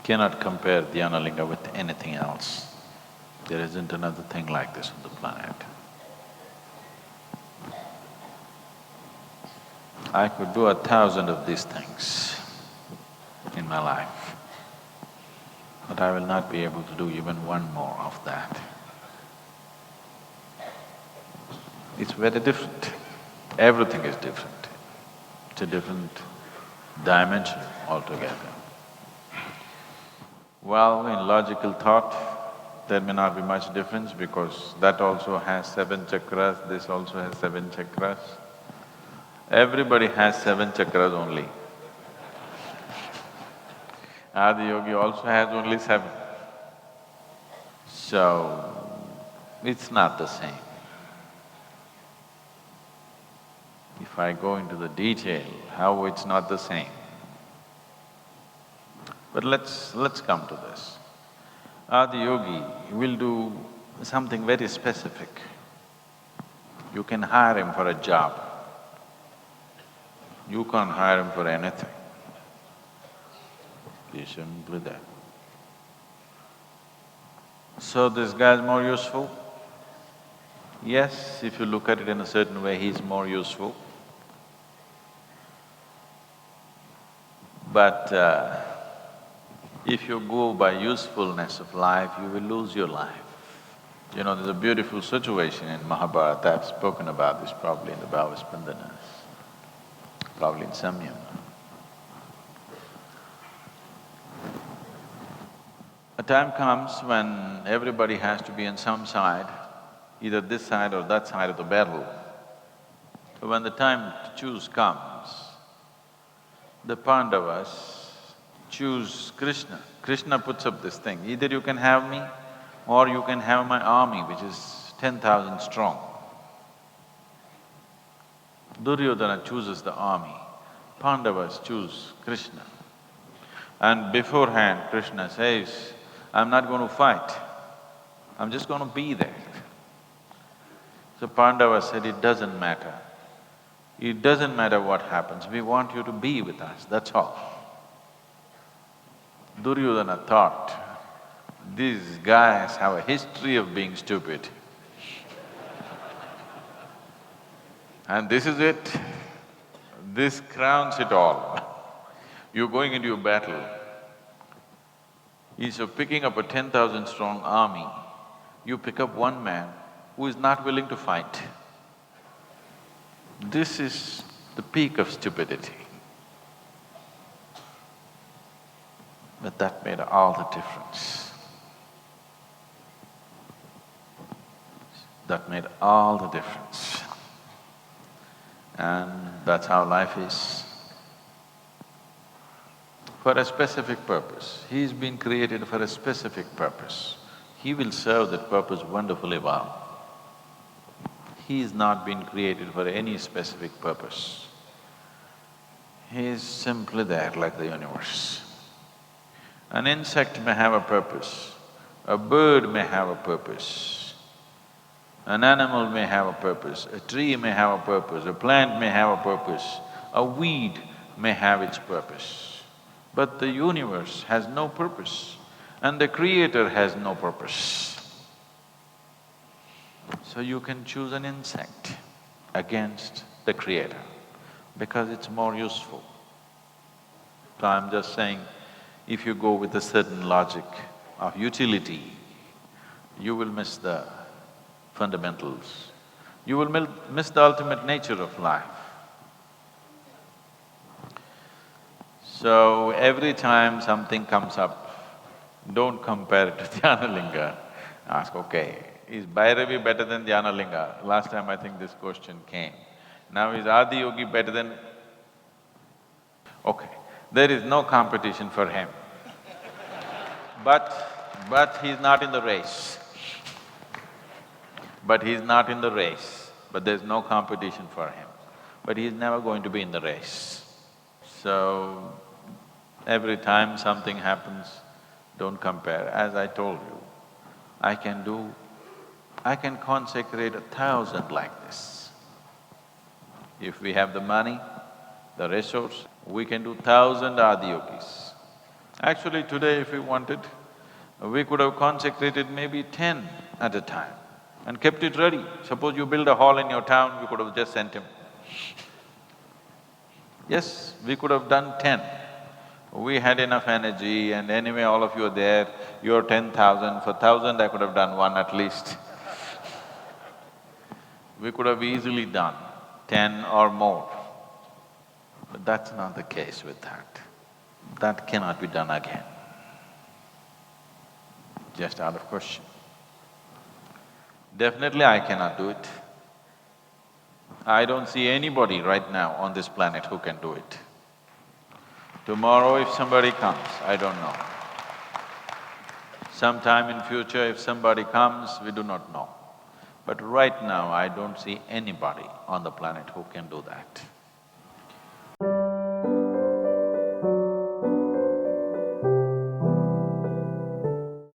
Cannot compare Dhyanalinga with anything else. There isn't another thing like this on the planet. I could do 1,000 of these things in my life, but I will not be able to do even one more of that. It's very different. Everything is different. It's a different dimension altogether. Well, in logical thought, there may not be much difference because that also has 7 chakras, this also has 7 chakras. Everybody has 7 chakras only. Adiyogi also has only 7. So, it's not the same. If I go into the detail, how it's not the same. But let's come to this. Adiyogi will do something very specific. You can hire him for a job. You can't hire him for anything. He's simply there. So this guy is more useful? Yes, if you look at it in a certain way, he's more useful. But if you go by usefulness of life, you will lose your life. You know, there's a beautiful situation in Mahabharata, I've spoken about this probably in the Bhavaspandanas, probably in Samyam. A time comes when everybody has to be on some side, either this side or that side of the battle. So when the time to choose comes, the Pandavas choose Krishna. Krishna puts up this thing, either you can have me or you can have my army, which is 10,000 strong. Duryodhana chooses the army, Pandavas choose Krishna. And beforehand, Krishna says, I'm not going to fight, I'm just going to be there. So Pandava said, it doesn't matter. It doesn't matter what happens, we want you to be with us, that's all. Duryodhana thought, these guys have a history of being stupid. And this is it, this crowns it all. You're going into a battle, instead of picking up a 10,000 strong army, you pick up one man who is not willing to fight. This is the peak of stupidity. But that made all the difference. That made all the difference. And that's how life is. For a specific purpose, he's been created for a specific purpose. He will serve that purpose wonderfully well. He's not been created for any specific purpose. He is simply there like the universe. An insect may have a purpose, a bird may have a purpose, an animal may have a purpose, a tree may have a purpose, a plant may have a purpose, a weed may have its purpose. But the universe has no purpose and the Creator has no purpose. So you can choose an insect against the Creator because it's more useful. So I'm just saying, if you go with a certain logic of utility, you will miss the fundamentals. You will miss the ultimate nature of life. So every time something comes up, don't compare it to Dhyanalinga. Ask, okay, is Bhairavi better than Dhyanalinga? Last time I think this question came. Now is Adiyogi better than… Okay, there is no competition for him. But he's not in the race. But he's not in the race, but there's no competition for him. But he's never going to be in the race. So, every time something happens, don't compare. As I told you, I can consecrate 1,000 like this. If we have the money, the resource, we can do 1,000 Adiyogis. Actually, today if we wanted, we could have consecrated maybe 10 at a time and kept it ready. Suppose you build a hall in your town, we could have just sent him. Yes, we could have done 10. We had enough energy and anyway all of you are there, you're 10,000, for 1,000 I could have done one at least. We could have easily done 10 or more. But that's not the case with that. That cannot be done again. Just out of question. Definitely I cannot do it. I don't see anybody right now on this planet who can do it. Tomorrow if somebody comes, I don't know. Sometime in future if somebody comes, we do not know. But right now I don't see anybody on the planet who can do that.